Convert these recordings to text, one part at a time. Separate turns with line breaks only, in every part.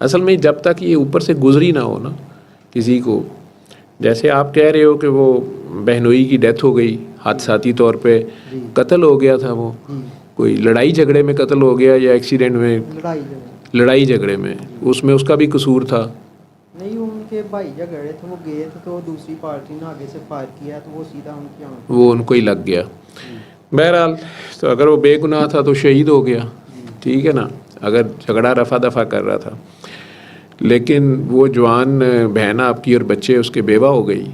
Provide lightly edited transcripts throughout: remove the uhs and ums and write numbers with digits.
اصل میں جب تک یہ اوپر سے گزری نہ ہو نا کسی کو، جیسے آپ کہہ رہے ہو کہ وہ بہنوئی کی ڈیتھ ہو گئی حادثاتی طور پہ، قتل ہو گیا تھا، وہ کوئی لڑائی جھگڑے میں قتل ہو گیا یا ایکسیڈنٹ میں؟ لڑائی جھگڑے میں، اس میں اس کا بھی قصور تھا؟
نہیں، ان کے بھائی جھگڑے تھے، وہ گئے تھے تو دوسری پارٹی نے آگے سے فائر کیا تو وہ سیدھا ان کی آنکھ،
وہ ان کو ہی لگ گیا۔ بہرحال تو اگر وہ بے گناہ تھا تو شہید ہو گیا، ٹھیک ہے نا، اگر جھگڑا رفع دفع کر رہا تھا۔ لیکن وہ جوان بہن آپ کی اور بچے اس کے بیوہ ہو گئی،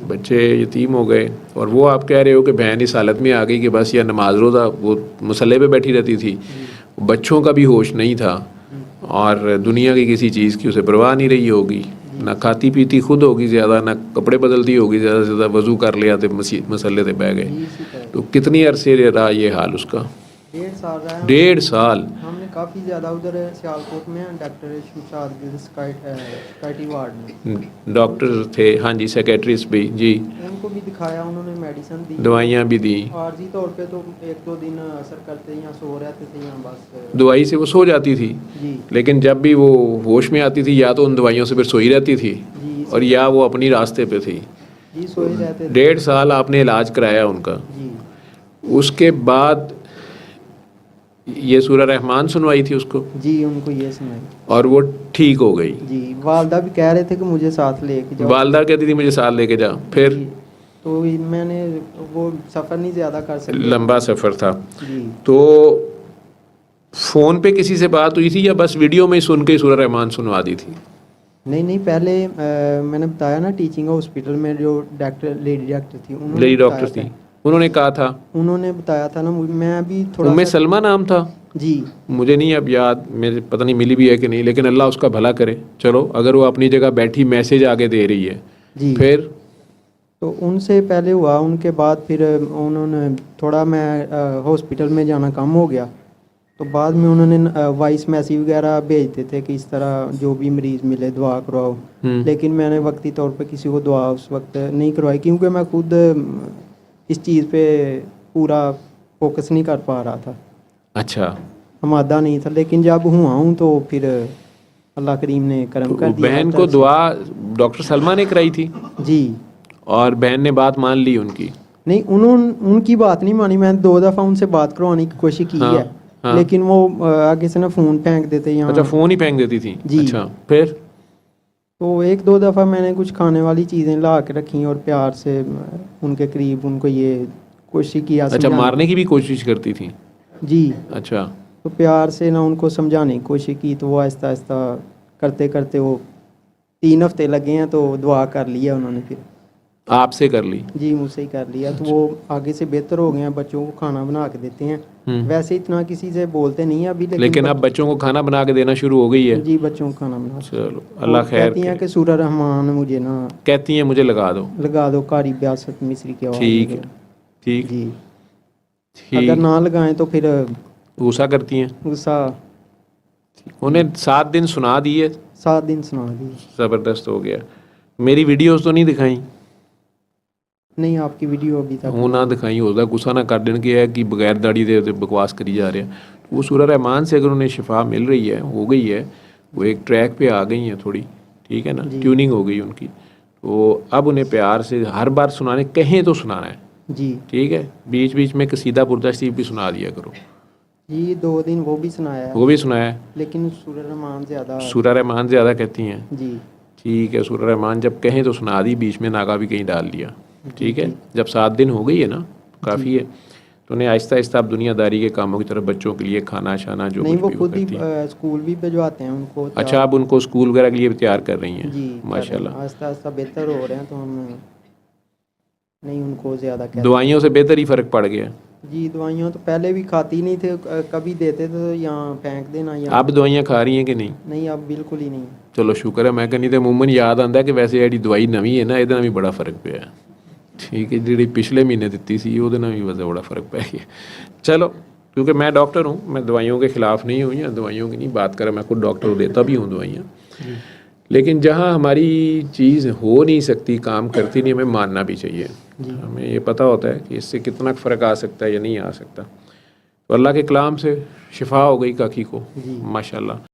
بچے یتیم ہو گئے، اور وہ آپ کہہ رہے ہو کہ بہن اس حالت میں آ گئی کہ بس یا نماز روزہ وہ مصلے پہ بیٹھی رہتی تھی، بچوں کا بھی ہوش نہیں تھا، اور دنیا کی کسی چیز کی اسے پرواہ نہیں رہی ہوگی، نہ کھاتی پیتی خود ہوگی زیادہ، نہ کپڑے بدلتی ہوگی زیادہ سے زیادہ، وضو کر لیا تو مسلے سے بہ گئے۔ تو کتنی عرصے رہا یہ حال اس کا؟
1.5 سال رہا۔
1.5 سال؟
ہم نے کافی زیادہ ادھر سیالکوٹ میں ڈاکٹر شمشاد گل سیکورٹی وارڈ میں
ڈاکٹر تھے، ہاں جی، سیکریٹریس بھی، جی،
ان کو بھی دکھایا، انہوں نے میڈیسن دی،
دوائیاں بھی دی،
عارضی طور پہ تو 1-2 دن اثر کرتے یا سو رہتے تھے یا بس
دوائی سے وہ سو جاتی تھی،
جی،
لیکن جب بھی وہ ہوش میں آتی تھی یا تو ان دوائیوں سے پھر سوئی رہتی تھی، اور یا وہ اپنی راستے پہ تھی۔
جی، سوئے رہتے تھے۔
1.5 سال آپ نے علاج کرایا ان کا،
جی،
اس کے بعد یہ سورہ رحمان سنوائی تھی اس کو؟
جی، ان کو یہ سنائی
اور وہ ٹھیک ہو گئی؟
جی، والدہ بھی کہہ رہے تھے کہ مجھے ساتھ لے کے جاؤ،
والدہ کہتی تھی مجھے ساتھ لے کے جا، پھر
جی، تو میں نے وہ سفر نہیں زیادہ کر سکتا،
لمبا سفر تھا،
جی،
تو فون پہ کسی سے بات ہوئی تھی یا بس ویڈیو میں سن کے سورہ رحمان سنوا دی تھی؟
نہیں، پہلے میں نے بتایا نا ٹیچنگ ہاسپٹل میں جو لیڈی ڈاکٹر تھی،
لیڈی ڈاکٹر تھی، انہوں نے کہا تھا،
انہوں نے بتایا تھا نا، میں ابھی تھوڑا
ام سلمہ نام تھا،
جی،
مجھے نہیں اب یاد، میرے پتہ نہیں ملی بھی ہے کہ نہیں، لیکن اللہ اس کا بھلا کرے، چلو اگر وہ اپنی جگہ بیٹھی میسج آگے دے رہی ہے،
جی،
پھر
تو ان سے پہلے ہوا، ان کے بعد پھر انہوں نے تھوڑا، میں ہاسپٹل میں جانا کم ہو گیا، تو بعد میں انہوں نے وائس میسیج وغیرہ بھیجتے تھے کہ اس طرح جو بھی مریض ملے دعا کرواؤ، لیکن میں نے وقتی طور پہ کسی کو دعا اس وقت نہیں کروائی، کیونکہ میں خود اس چیز پہ پورا فوکس نہیں کر پا رہا تھا،
اچھا
آمادہ نہیں تھا، لیکن جب ہوا ہوں تو پھر اللہ کریم نے کرم کر دیا۔
بہن کو دعا ڈاکٹر سلمہ نے کرائی تھی؟
جی،
اور بہن نے بات مان لی ان کی؟
نہیں، ان کی بات نہیں مانی، میں نے 2 دفعہ ان سے بات کروانے کی کوشش کی ہے، لیکن وہ آگے سے نا فون پھینک دیتے یہاں۔
اچھا، فون ہی پھینک دیتی تھی؟
جی،
اچھا، پھر
تو 1-2 دفعہ میں نے کچھ کھانے والی چیزیں لا کے رکھیں اور پیار سے ان کے قریب ان کو یہ کوشش کیا۔
اچھا، مارنے کی بھی کوشش کرتی تھی؟
جی،
اچھا،
تو پیار سے نہ ان کو سمجھانے کی کوشش کی، تو وہ آہستہ آہستہ کرتے کرتے وہ 3 ہفتے لگے ہیں، تو دعا کر لیا انہوں نے، پھر
آپ سے کر لی؟
جی، مجھ سے ہی کر لیا، تو وہ آگے سے بہتر ہو گئے ہیں، بچوں کو کھانا بنا کے دیتے ہیں، ویسے اتنا کسی سے بولتے نہیں ابھی،
لیکن اب بچوں کو کھانا بنا کے دینا شروع ہو گئی ہے؟
جی، بچوں کو کھانا بنا،
چلو اللہ خیر
کہتی ہیں کہ سورہ رحمان مجھے نا،
کہتی ہیں مجھے لگا دو
قاری بیاست مصری کی آواز
ٹھیک
میں۔
ہے، ٹھیک،
جی،
ٹھیک،
اگر نہ لگائیں تو پھر
غصہ کرتی ہیں؟
غصہ،
انہیں 7 دن سنا دیے؟
7 دن سنا دی۔
زبردست ہو گیا۔ میری ویڈیوز تو نہیں دکھائیں؟
نہیں، آپ کی ویڈیو ابھی تک
وہ نہ دکھائی، ہوتا غصہ نہ کر دین کہ ہے کہ بغیر داڑھی دے بکواس کری جا رہے ہیں۔ وہ سورہ رحمان سے اگر انہیں شفا مل رہی ہے، ہو گئی ہے، وہ ایک ٹریک پہ آ گئی ہیں تھوڑی، ٹھیک ہے نا، ٹیوننگ ہو گئی ان کی، تو اب انہیں پیار سے ہر بار سنانے، کہیں تو سنانا ہے،
جی،
ٹھیک ہے، بیچ بیچ میں قصیدہ بردہ شریف بھی سنا دیا کرو۔
جی، 2 دن وہ بھی سنایا ہے،
وہ بھی سنایا ہے،
لیکن سورہ رحمان زیادہ،
سورہ رحمان زیادہ کہتی ہیں؟
جی،
ٹھیک ہے، سورہ رحمان جب کہیں تو سنا دی، بیچ میں ناگا بھی کہیں ڈال لیا، ٹھیک ہے۔ جب 7 دن ہو گئی ہے نا، کافی ہے، تو انہیں آہستہ آہستہ اب دنیا داری کے کاموں کی طرف، بچوں کے لیے کھانا شانا جو
نہیں،
کچھ
وہ
بھی
خود ہی
کرتی ہیں۔
اسکول بھی بھجواتے ہیں ان کو۔
اچھا، اب ان کو اسکول وغیرہ کے لیے بھی تیار کر رہی ہیں؟
جی،
ماشاء اللہ،
آہستہ آہستہ بہتر ہو رہے ہیں، تو ہم نہیں ان کو زیادہ کہتے ہیں۔
دوائیوں سے بہتر ہی فرق پڑ گیا؟
جی، دوائیاں تو پہلے بھی کھاتی نہیں تھے، کبھی دیتے تھے تو یہاں پھینک دینا، یا
اب دوائیاں کھا رہی ہیں کہ نہیں؟
نہیں، اب بالکل ہی نہیں۔
چلو شکر ہے، میں کہ نہیں تو عموماً یاد آتا ہے کہ ویسے ایڈی دوائی نویں ہے نا، یہ بھی بڑا فرق پیا ہے، ٹھیک ہے، جی پچھلے مہینے دیتی سی وہ بھی ویسے بڑا فرق پی گیا۔ چلو، کیونکہ میں ڈاکٹر ہوں، میں دوائیوں کے خلاف نہیں ہوں، یا دوائیوں کی نہیں بات کرا، میں خود ڈاکٹر دیتا بھی ہوں دوائیاں، لیکن جہاں ہماری چیز ہو نہیں سکتی، کام کرتی نہیں، ہمیں ماننا بھی چاہیے، ہمیں یہ پتہ ہوتا ہے کہ اس سے کتنا فرق آ سکتا ہے یا نہیں آ سکتا۔ تو اللہ کے کلام سے شفا ہو گئی کاکی کو، ماشاءاللہ۔